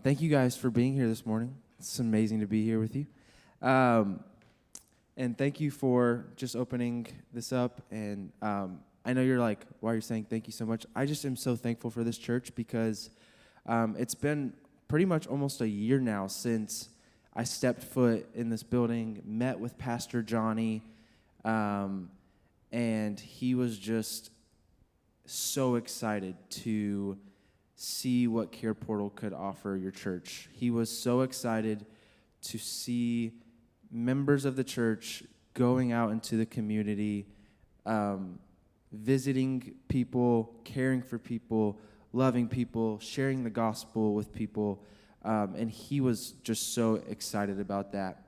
Thank you guys for being here this morning. It's amazing to be here with you. And thank you for just opening this up. And I know you're like, why are you saying thank you so much? I just am so thankful for this church because it's been pretty much almost a year now since I stepped foot in this building, met with Pastor Jonny, and he was just so excited to see what CarePortal could offer your church. He was so excited to see members of the church going out into the community, visiting people, caring for people, loving people, sharing the gospel with people, and he was just so excited about that.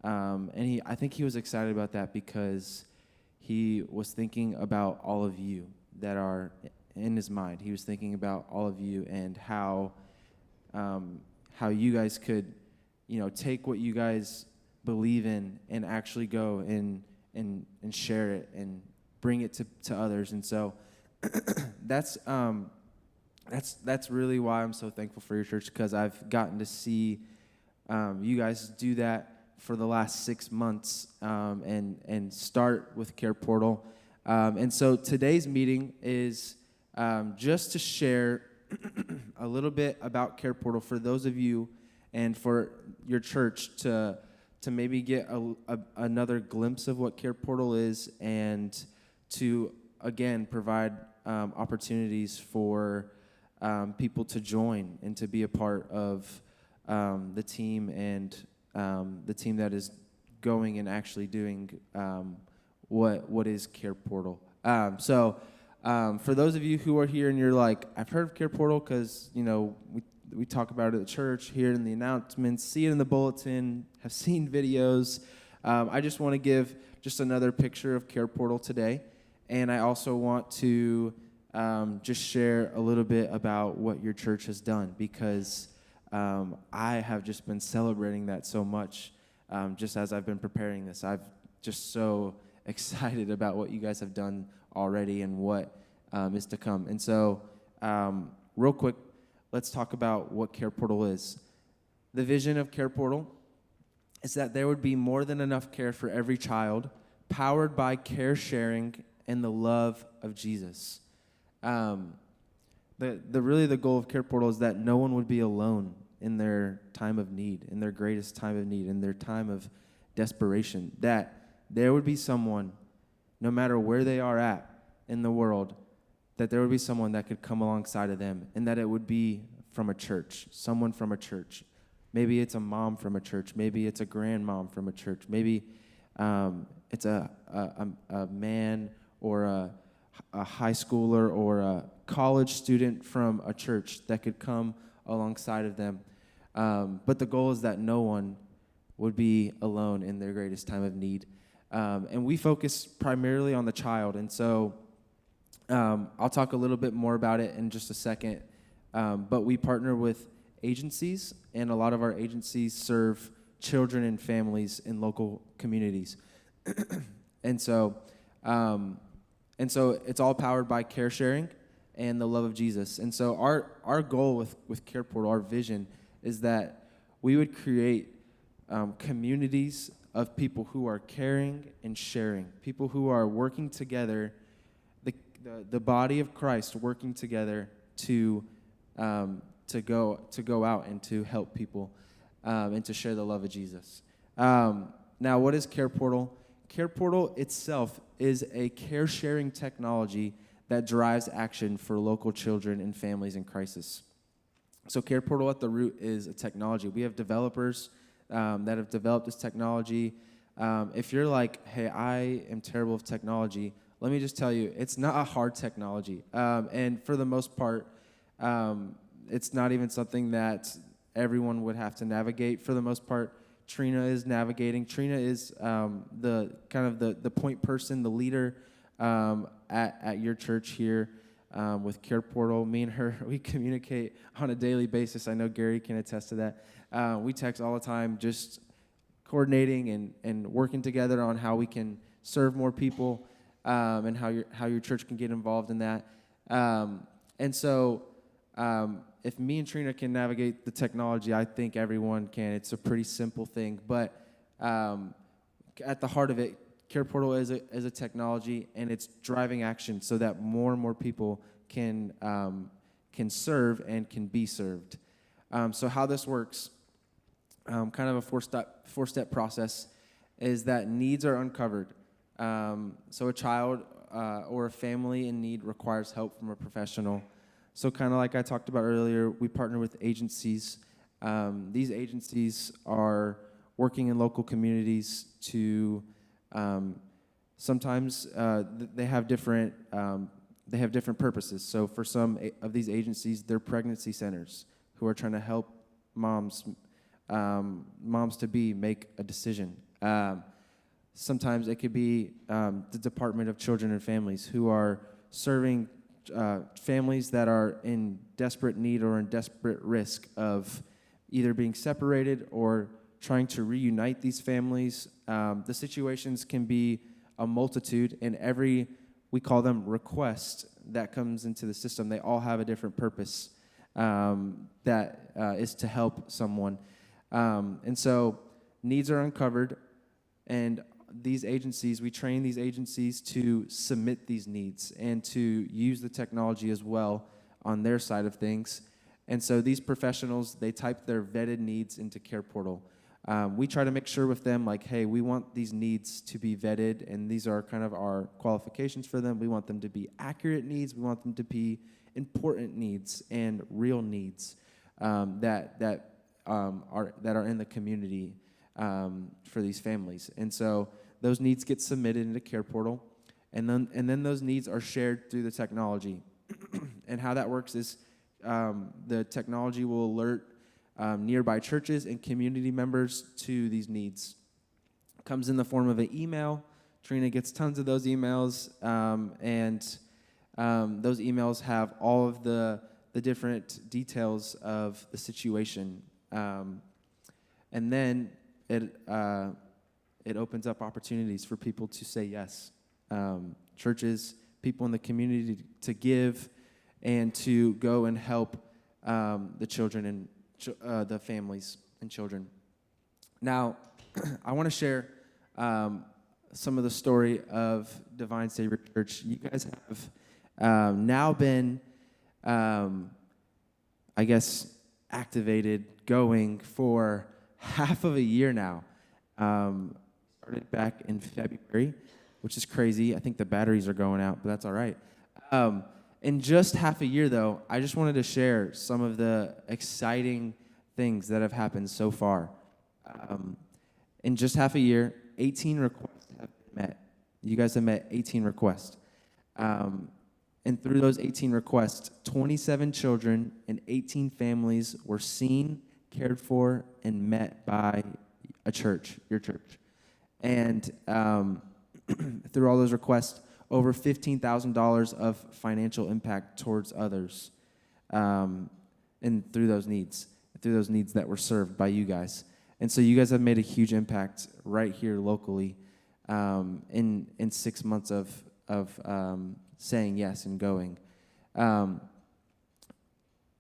I think he was excited about that because he was thinking about all of you that are in his mind. He was thinking about all of you and how you guys could, take what you guys believe in and actually go and share it and bring it to others. And so that's really why I'm so thankful for your church, because I've gotten to see you guys do that for the last 6 months and start with CarePortal. And so today's meeting is just to share a little bit about CarePortal for those of you and for your church to maybe get another glimpse of what CarePortal is, and to, again, provide opportunities for people to join and to be a part of the team and the team that is going and actually doing what is CarePortal. So for those of you who are here and you're like, I've heard of CarePortal because, we talk about it at church, hear it in the announcements, see it in the bulletin, have seen videos. I just want to give just another picture of CarePortal today. And I also want to just share a little bit about what your church has done, because I have just been celebrating that so much just as I've been preparing this. I've just so excited about what you guys have done already and what is to come. And so real quick, let's talk about what CarePortal is. The vision of CarePortal is that there would be more than enough care for every child, powered by care sharing and the love of Jesus. The goal of CarePortal is that no one would be alone in their time of need, in their greatest time of need, in their time of desperation. That there would be someone, no matter where they are at in the world, that there would be someone that could come alongside of them, and that it would be from a church, someone from a church. Maybe it's a mom from a church. Maybe it's a grandmom from a church. Maybe it's a man or a high schooler or a college student from a church that could come alongside of them. But the goal is that no one would be alone in their greatest time of need. And we focus primarily on the child. And so I'll talk a little bit more about it in just a second. But we partner with agencies, and a lot of our agencies serve children and families in local communities. And so it's all powered by care sharing and the love of Jesus. And so our goal with CarePortal, our vision, is that we would create communities of people who are caring and sharing, people who are working together, the body of Christ working together to go out and to help people and to share the love of Jesus. Now, what is CarePortal? CarePortal itself is a care-sharing technology that drives action for local children and families in crisis. So CarePortal at the root is a technology. We have developers that have developed this technology. If you're like, hey, I am terrible with technology, let me just tell you, it's not a hard technology. And for the most part, it's not even something that everyone would have to navigate. For the most part, Treena is navigating. Treena is the point person, the leader at your church here with CarePortal. Me and her, we communicate on a daily basis. I know Gary can attest to that. We text all the time, just coordinating and working together on how we can serve more people and how your church can get involved in that. And so if me and Treena can navigate the technology, I think everyone can. It's a pretty simple thing, but at the heart of it, CarePortal is a technology, and it's driving action so that more and more people can serve and can be served. So how this works, kind of a four-step process, is that needs are uncovered. So a child or a family in need requires help from a professional. So kind of like I talked about earlier, we partner with agencies. These agencies are working in local communities to sometimes they have different purposes. So for some of these agencies, they're pregnancy centers who are trying to help moms to be make a decision. Sometimes it could be the Department of Children and Families who are serving families that are in desperate need or in desperate risk of either being separated or trying to reunite these families. The situations can be a multitude, and we call them request that comes into the system. They all have a different purpose that is to help someone. And so needs are uncovered, and we train these agencies to submit these needs and to use the technology as well on their side of things. And so these professionals, they type their vetted needs into CarePortal. We try to make sure with them, like, hey, we want these needs to be vetted, and these are kind of our qualifications for them. We want them to be accurate needs. We want them to be important needs and real needs that are in the community for these families. And so those needs get submitted into CarePortal, and then those needs are shared through the technology. And how that works is the technology will alert nearby churches and community members to these needs. It comes in the form of an email. Treena gets tons of those emails, and those emails have all of the different details of the situation. And then it opens up opportunities for people to say yes. Churches, people in the community to give and to go and help the children and the families and children. Now, I want to share some of the story of Divine Savior Church. You guys have now been, I guess, activated, going for half of a year now. Started back in February, which is crazy. I think the batteries are going out, but that's all right. In just half a year, though, I just wanted to share some of the exciting things that have happened so far. In just half a year, 18 requests have been met. You guys have met 18 requests. And through those 18 requests, 27 children and 18 families were seen, cared for, and met by a church, your church. And through all those requests, over $15,000 of financial impact towards others, and through those needs that were served by you guys. And so you guys have made a huge impact right here locally in 6 months of saying yes and going.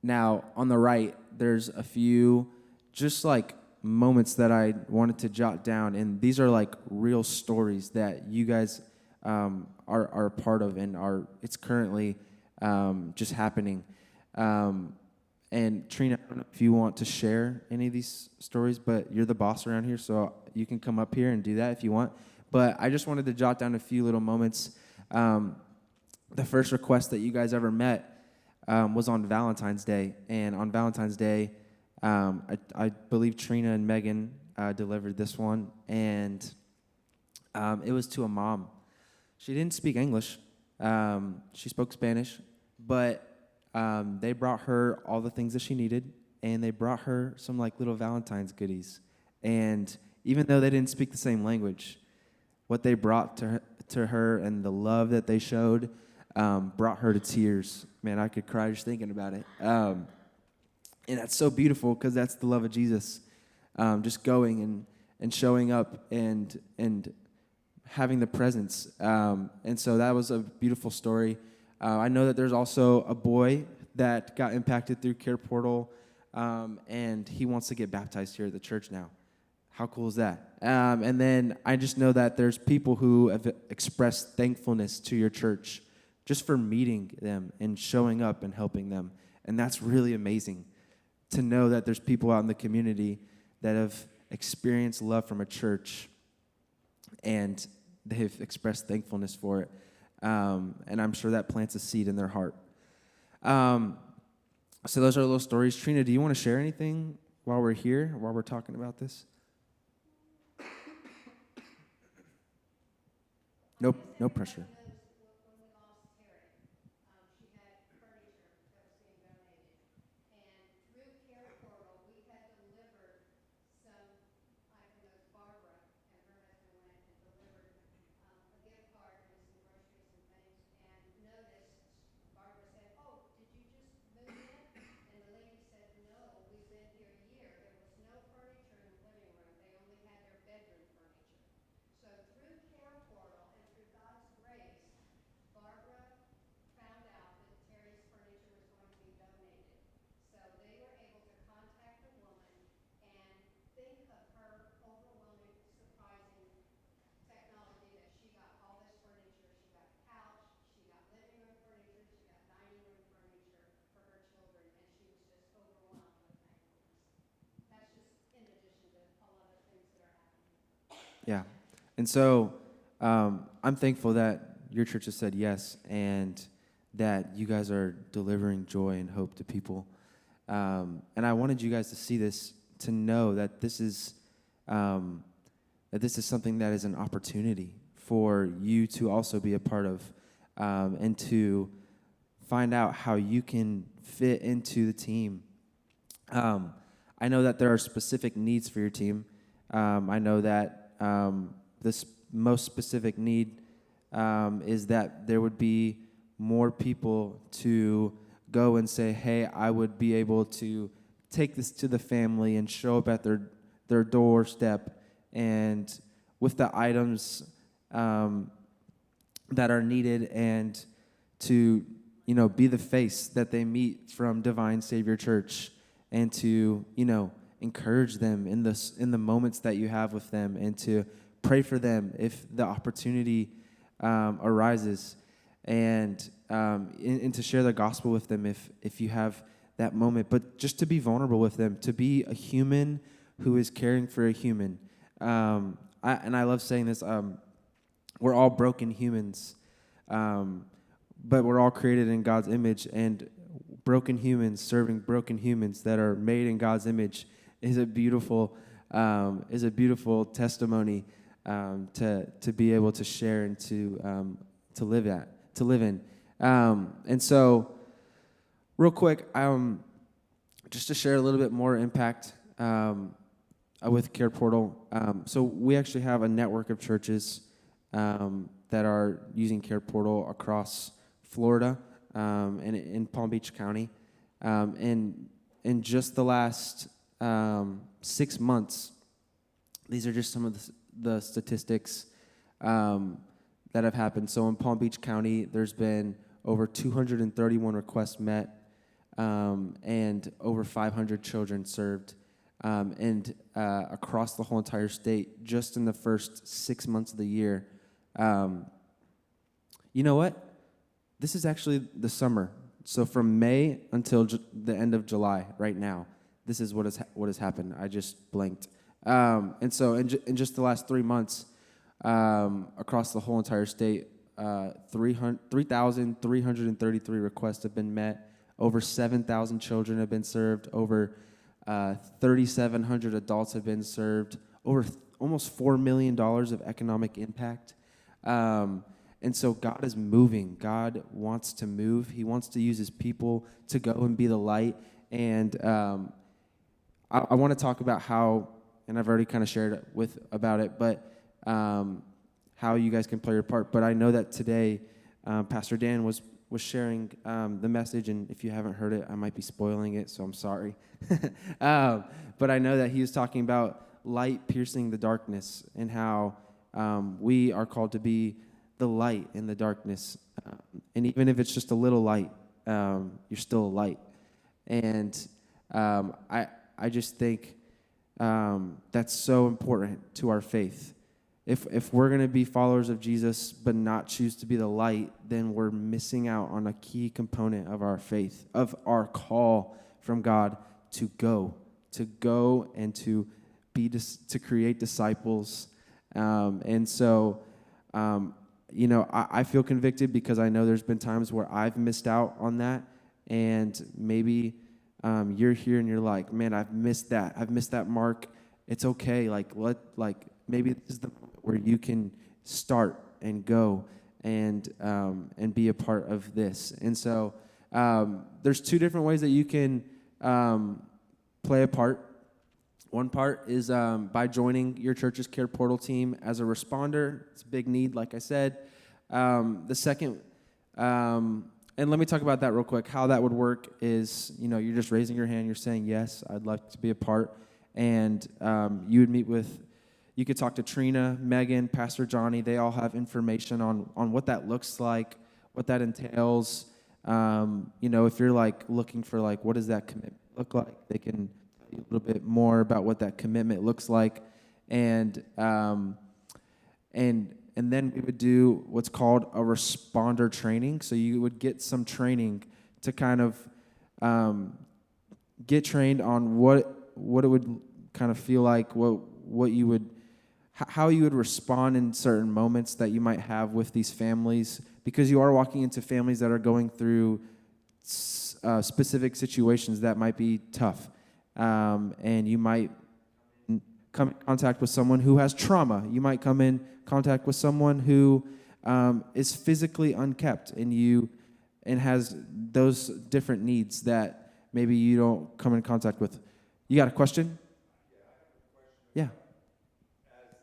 Now, on the right, there's a few just like moments that I wanted to jot down, and these are like real stories that you guys are a part of, and it's currently just happening. And Treena, I don't know if you want to share any of these stories, but you're the boss around here, so you can come up here and do that if you want. But I just wanted to jot down a few little moments. The first request that you guys ever met was on Valentine's Day, and on Valentine's Day, I believe Treena and Megan delivered this one, and it was to a mom. She didn't speak English. She spoke Spanish, but they brought her all the things that she needed, and they brought her some like little Valentine's goodies. And even though they didn't speak the same language, what they brought to her and the love that they showed brought her to tears. Man, I could cry just thinking about it. And that's so beautiful because that's the love of Jesus, just going and showing up and having the presence. And so that was a beautiful story. I know that there's also a boy that got impacted through Care Portal, and he wants to get baptized here at the church now. How cool is that? And then I just know that there's people who have expressed thankfulness to your church just for meeting them and showing up and helping them. And that's really amazing to know that there's people out in the community that have experienced love from a church and they've expressed thankfulness for it. And I'm sure that plants a seed in their heart. So those are little stories. Treena, do you want to share anything while we're here, while we're talking about this? Nope, no pressure. Yeah. And so I'm thankful that your church has said yes and that you guys are delivering joy and hope to people. And I wanted you guys to see this, to know that this is something that is an opportunity for you to also be a part of, and to find out how you can fit into the team. I know that there are specific needs for your team. I know that this most specific need is that there would be more people to go and say, hey, I would be able to take this to the family and show up at their doorstep and with the items that are needed, and to, be the face that they meet from Divine Savior Church, and to, encourage them in the moments that you have with them, and to pray for them if the opportunity arises, and to share the gospel with them if you have that moment, but just to be vulnerable with them, to be a human who is caring for a human. I love saying this. We're all broken humans, but we're all created in God's image, and broken humans serving broken humans that are made in God's image is a beautiful testimony to be able to share and to live in. And so, real quick, just to share a little bit more impact with Care Portal. So we actually have a network of churches that are using Care Portal across Florida and in Palm Beach County. And in just the last 6 months, these are just some of the statistics that have happened. So in Palm Beach County, there's been over 231 requests met, and over 500 children served. And across the whole entire state, just in the first 6 months of the year. You know what? This is actually the summer. So from May until the end of July, right now, this is what has happened. I just blanked. And so in just the last 3 months, across the whole entire state, 3,333 requests have been met. Over 7,000 children have been served. Over 3,700 adults have been served. Over almost $4 million of economic impact. And so God is moving. God wants to move. He wants to use his people to go and be the light. And I want to talk about how, and I've already kind of shared about it, but how you guys can play your part. But I know that today Pastor Dan was sharing the message, and if you haven't heard it, I might be spoiling it, so I'm sorry. But I know that he was talking about light piercing the darkness, and how we are called to be the light in the darkness. And even if it's just a little light, you're still a light. And I just think that's so important to our faith. If we're going to be followers of Jesus but not choose to be the light, then we're missing out on a key component of our faith, of our call from God to go and to create disciples. And so, I feel convicted because I know there's been times where I've missed out on that, and maybe you're here and you're like, man, I've missed that mark. It's okay. Maybe this is the moment where you can start and go and be a part of this. And so there's two different ways that you can play a part. One part is by joining your church's Care Portal team as a responder. It's a big need, like I said. The second, and let me talk about that real quick. How that would work is, you're just raising your hand. You're saying, yes, I'd like to be a part. And you would you could talk to Treena, Megan, Pastor Jonny. They all have information on what that looks like, what that entails. If you're looking for what does that commitment look like, they can tell you a little bit more about what that commitment looks like. And then we would do what's called a responder training. So you would get some training to kind of get trained on what it would kind of feel like, how you would respond in certain moments that you might have with these families, because you are walking into families that are going through specific situations that might be tough, and you might come in contact with someone who has trauma. You might come in contact with someone who is physically unkept and has those different needs that maybe you don't come in contact with. You got a question? Yeah. As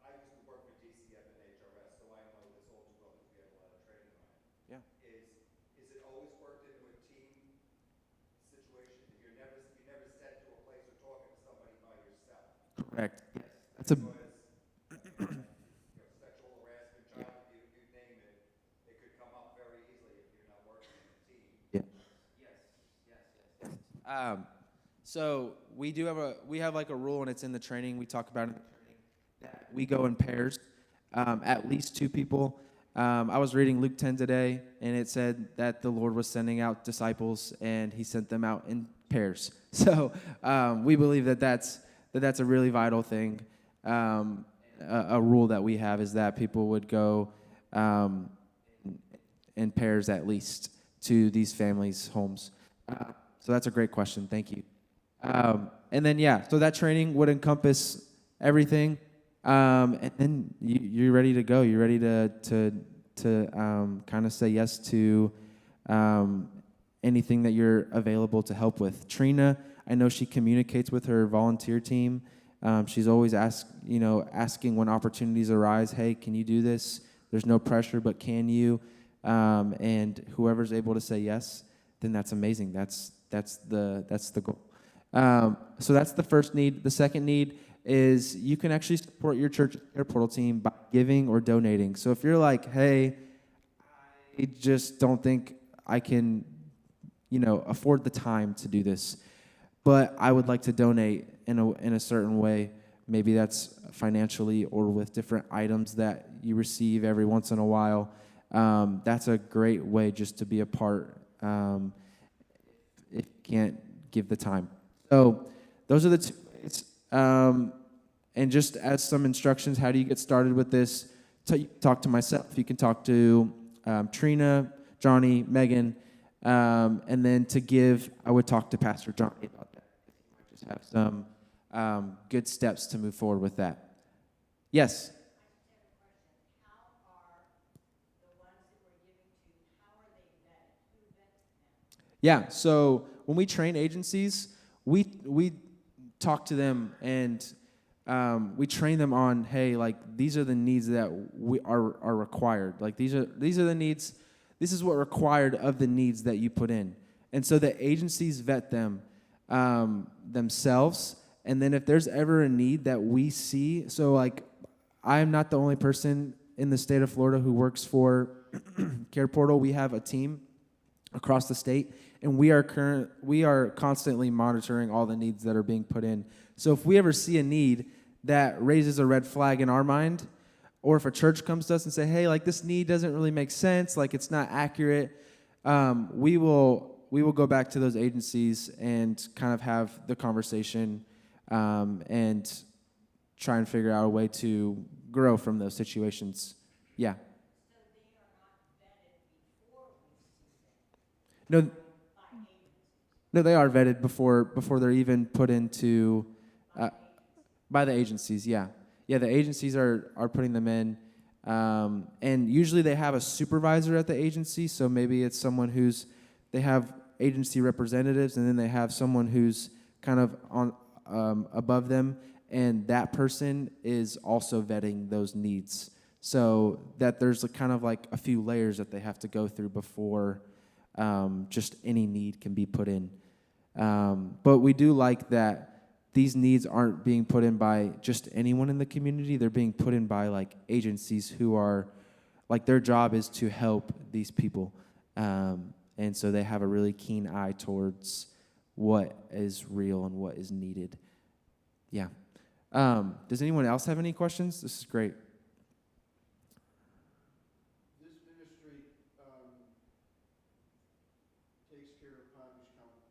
I used to work for DCF and HRS, so I know this all too well because we have a lot of training on it. Yeah. Is it always worked into a team situation? You never sent to a place or talking to somebody by yourself. Correct. That's sexual harassment, child abuse, you name it, it could come up very easily if you're not working in a team. Yeah. Yes. So we have a rule, and it's in the training. We talk about it in the training that we go in pairs, at least two people. I was reading Luke 10 today, and it said that the Lord was sending out disciples, and he sent them out in pairs. So we believe that's a really vital thing. A rule that we have is that people would go in pairs at least to these families' homes. So that's a great question. Thank you. And then, so that training would encompass everything. And then you're ready to go. You're ready to kind of say yes to anything that you're available to help with. Treena, I know she communicates with her volunteer team. She's always asking when opportunities arise, hey, can you do this? There's no pressure, but can you? And whoever's able to say yes, then that's amazing. That's the goal. So that's the first need. The second need is you can actually support your church Care Portal team by giving or donating. So if you're like, hey, I just don't think I can, afford the time to do this, but I would like to donate in a certain way. Maybe that's financially or with different items that you receive every once in a while. That's a great way just to be a part if you can't give the time. So those are the two ways. And just as some instructions, how do you get started with this? Talk to myself. You can talk to Treena, Jonny, Megan, and then to give, I would talk to Pastor Jonny about that. He might just have some good steps to move forward with that. Yes? Yeah, so when we train agencies, we talk to them and we train them on, hey, these are the needs that we are required. These are the needs. This is what required of the needs that you put in. And so the agencies vet them themselves. And then if there's ever a need that we see, so I'm not the only person in the state of Florida who works for Care Portal. We have a team across the state, and we are constantly monitoring all the needs that are being put in. So if we ever see a need that raises a red flag in our mind, or if a church comes to us and say, hey, like this need doesn't really make sense, like it's not accurate, we will go back to those agencies and kind of have the conversation, and try and figure out a way to grow from those situations. Yeah. No, no, they are vetted before they're even put into by the agencies. Yeah, yeah, the agencies are putting them in, and usually they have a supervisor at the agency. So maybe it's someone they have agency representatives, and then they have someone who's kind of on above them, and that person is also vetting those needs. So that there's kind of like a few layers that they have to go through before just any need can be put in. But we do like that these needs aren't being put in by just anyone in the community. They're being put in by like agencies who are, like their job is to help these people. And so they have a really keen eye towards what is real and what is needed. Yeah. Does anyone else have any questions? This is great. This ministry takes care of Palm Beach County,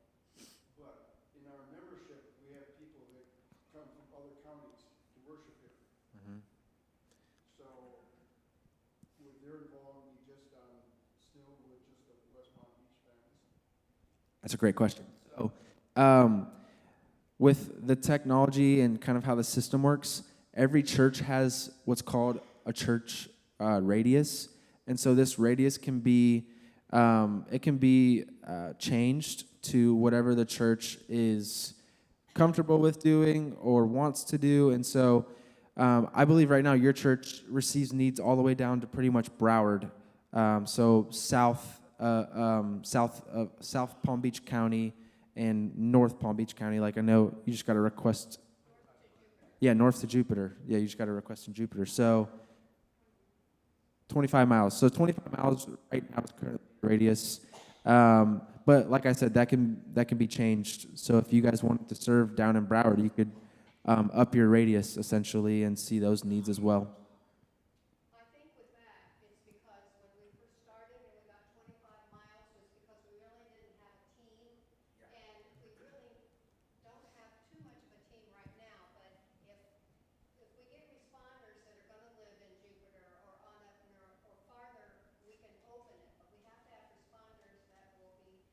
but in our membership, we have people that come from other counties to worship here. Mm-hmm. So would their involvement be just still with just the West Palm Beach families? That's a great question. So, with the technology and kind of how the system works, every church has what's called a church radius, and so this radius can be changed to whatever the church is comfortable with doing or wants to do. And so, I believe right now your church receives needs all the way down to pretty much Broward, so South Palm Beach County and North Palm Beach County. Like I know you just got to request. Yeah, north to Jupiter. Yeah, you just got to request in Jupiter. So 25 miles. So 25 miles right now is currently the radius. But like I said, that can be changed. So if you guys wanted to serve down in Broward, you could up your radius essentially and see those needs as well. I think with that, it's because when we first started and we got 25 miles was because we really didn't have a team. And we really don't have too much of a team right now, but if we get responders that are going to live in Jupiter or on up or farther, we can open it. But we have to have responders that will be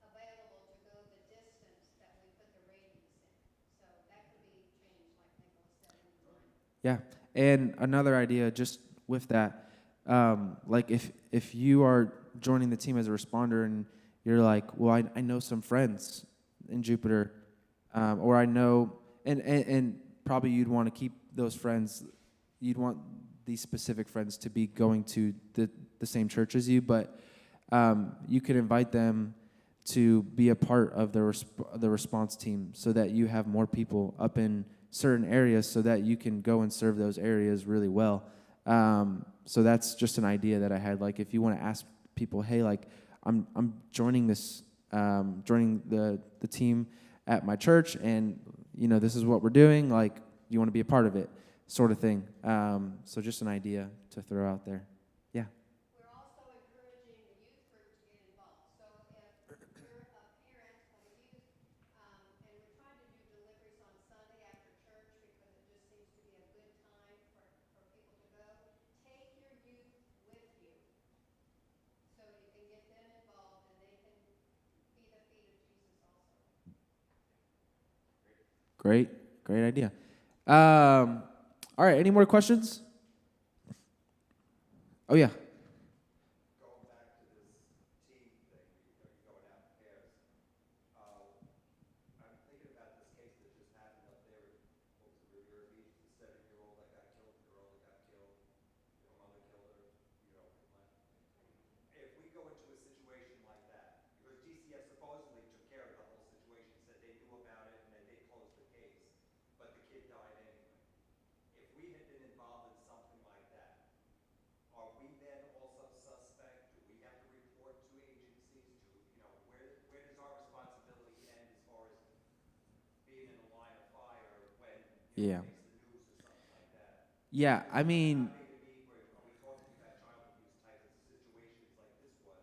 available to go the distance that we put the radius in. So that can be changed, like Nicholas said, anytime. Yeah, and another idea just with that, like if you are joining the team as a responder and you're like, well, I know some friends in Jupiter, or I know, and probably you'd want to keep those friends, you'd want these specific friends to be going to the same church as you, but you could invite them to be a part of the response team so that you have more people up in certain areas so that you can go and serve those areas really well. So that's just an idea that I had. Like if you want to ask people, hey, like I'm joining joining the team at my church, and this is what we're doing. Like, do you want to be a part of it, sort of thing. So just an idea to throw out there. Yeah. We're also encouraging the youth group to get involved. So if you're a parent of a youth, and we're trying to do deliveries on Sunday after church because it just seems to be a good time for people to go, take your youth with you so you can get them involved and they can be the feet of Jesus also. Great idea. All right, any more questions? Oh, yeah. Going back to this team thing, you're going out in pairs. I'm thinking about this case that just happened up there at, what was it, Riviera Beach, the 7-year-old that got killed, the girl that got killed, her mother killed her, If we go into a situation like that, because DCF supposedly took care of the whole situation, said they knew about it and that they closed the case, but the kid died anyway. If we had been involved in something like that, are we then also suspect? Do we have to report to agencies? Do Yeah. makes the news or something like that. Yeah, I mean, Not maybe me, where are we talking about child abuse type of situations like this was,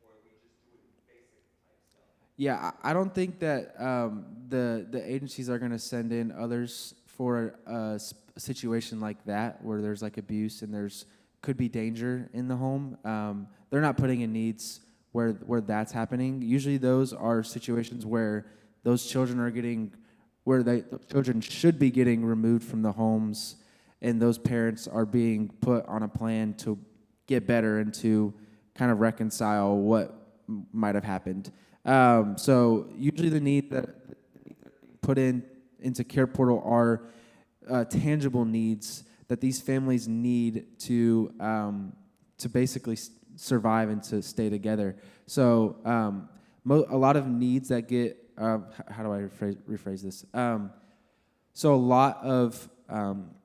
or are we just doing basic type stuff? yeah, I don't think that the agencies are going to send in others for a situation like that where there's like abuse and there's could be danger in the home. They're not putting in needs where that's happening. Usually, those are situations where those children are getting the children should be getting removed from the homes, and those parents are being put on a plan to get better and to kind of reconcile what might have happened. So usually the need that put into Care Portal are tangible needs that these families need to basically survive and to stay together. So a lot of needs that get how do I rephrase this? So a lot of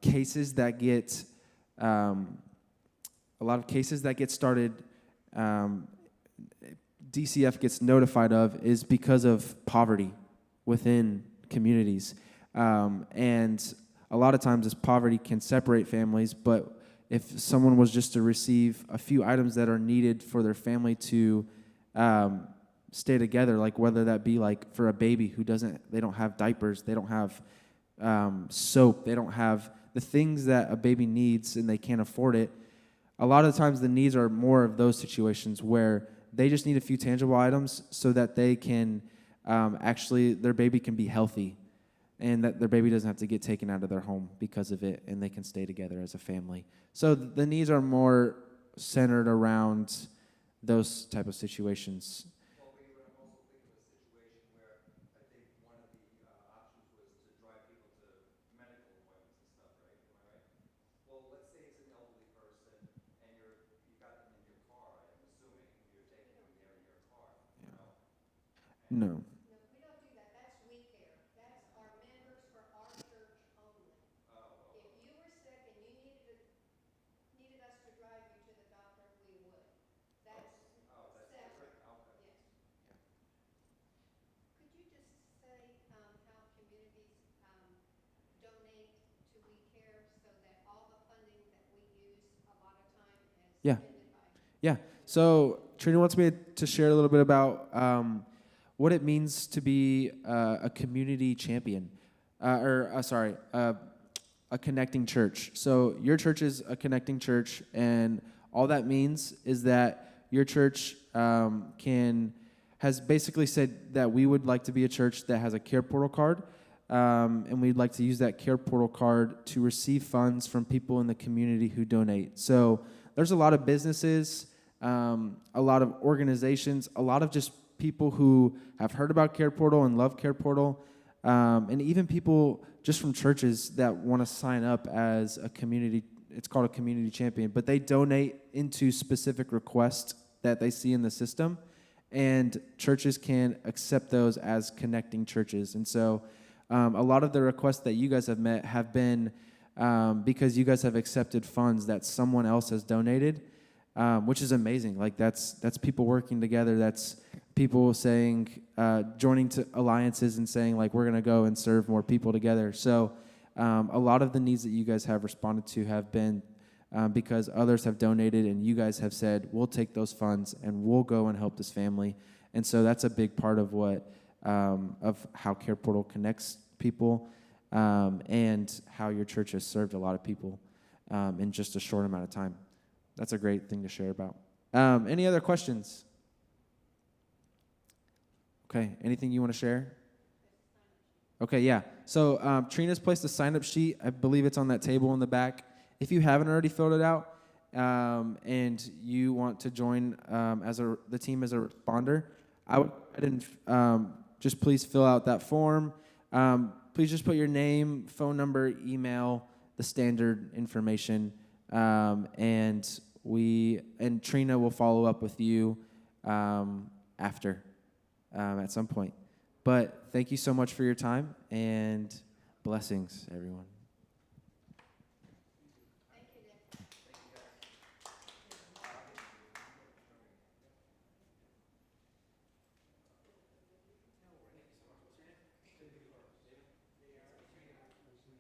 cases that get started. DCF gets notified of is because of poverty within communities. And a lot of times this poverty can separate families, but if someone was just to receive a few items that are needed for their family to stay together, like whether that be like for a baby who they don't have diapers, they don't have soap, they don't have the things that a baby needs and they can't afford it. A lot of the times the needs are more of those situations where they just need a few tangible items so that they can their baby can be healthy and that their baby doesn't have to get taken out of their home because of it, and they can stay together as a family. So the needs are more centered around those type of situations. Well, we would also think of a situation where I think one of the options was to drive people to medical appointments and stuff, right? Am I right? Well, let's say it's an elderly person and you got them in your car. I'm assuming you're taking them there in your car. No. No. No, we don't do that. That's We Care. That's our members for our church only. Oh, If you were sick and you needed us to drive you to the doctor, we would. That's that's separate. different. Okay. Yes. Could you just say how communities donate to We Care so that all the funding that we use a lot of time is Yeah. funded by? Yeah. So Treena wants me to share a little bit about what it means to be a community champion, a connecting church. So your church is a connecting church, and all that means is that your church has basically said that we would like to be a church that has a Care Portal card, and we'd like to use that Care Portal card to receive funds from people in the community who donate. So there's a lot of businesses, a lot of organizations, a lot of just people who have heard about Care Portal and love Care Portal, and even people just from churches that want to sign up as a community. It's called a community champion, but they donate into specific requests that they see in the system, and churches can accept those as connecting churches. And so a lot of the requests that you guys have met have been because you guys have accepted funds that someone else has donated, which is amazing. Like that's people working together. That's people saying, joining to alliances and saying like, we're going to go and serve more people together. So a lot of the needs that you guys have responded to have been because others have donated and you guys have said, we'll take those funds and we'll go and help this family. And so that's a big part of of how Care Portal connects people and how your church has served a lot of people in just a short amount of time. That's a great thing to share about. Any other questions? Okay, anything you want to share? Okay, yeah. So Treena's placed a sign-up sheet. I believe it's on that table in the back. If you haven't already filled it out and you want to join the team as a responder, I would go ahead and just please fill out that form. Please just put your name, phone number, email, the standard information, and Treena will follow up with you after at some point. But thank you so much for your time, and blessings, everyone.